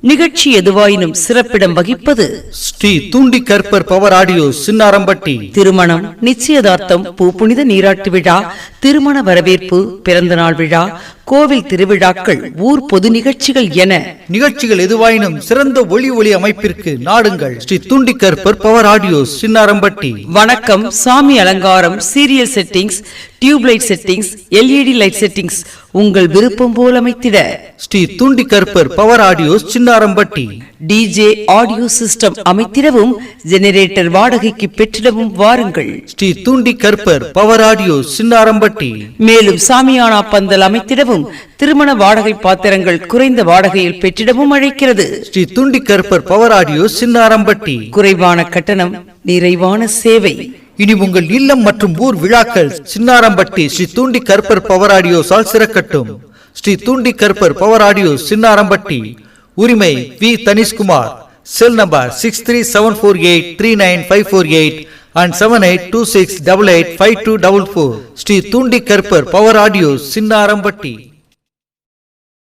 நிகழ்ச்சி எதுவாயினும் சிறப்பிடம் வகிப்பது Sri Thoondi Karpar power audio சின்னாரம்பட்டி. திருமணம், நிச்சயதார்த்தம், பூப்புனித நீராட்டு விழா, திருமண வரவேற்பு, பிறந்தநாள் விழா, கோவில் திருவிழாக்கள், ஊர் பொது நிகழ்ச்சிகள் என நிகழ்ச்சிகள் எதுவாயினும் சிறந்த ஒளி அமைப்பிற்கு நாடுங்கள் ஸ்ரீ தூண்டி கற்பர் பவர் ஆடியோ சின்னாரம்பட்டி. வணக்கம். சாமி அலங்காரம், serial settings, tubelight settings, LED light settings உங்கள் விருப்பம் போல் அமைத்திட Sri Thoondi Karpar power audio Chinnarampatti. DJ audio system அமைத்திடவும், ஜெனரேட்டர் வாடகைக்கு பெற்றிடவும் வாருங்கள் ஸ்ரீ தூண்டி கற்பர் பவர் ஆடியோ சின்னாரம்பட்டி. மேலும் சாமியானா பந்தல் அமைத்திடவும், திருமண வாடகை பாத்திரங்கள் குறைந்த வாடகையில் பெற்றிடவும் அழைக்கிறது ஸ்ரீ தூண்டி கற்பர் பவர் ஆடியோ சின்னாரம்பட்டி. குறைவான கட்டணம், நிறைவான சேவை. இனி உங்கள் இல்லம் மற்றும் ஊர் விழாக்கள் சின்னாரம்பட்டி Sri Thoondi Karpar power ஆடியோஸால் சிறக்கட்டும். Sri Thoondi Karpar power audio Chinnarampatti. உரிமை வி Thanishkumar. Cell number 6374839548 and 7826885244. Sri Thoondi Karpar power audio சின்னாரம்பட்டி.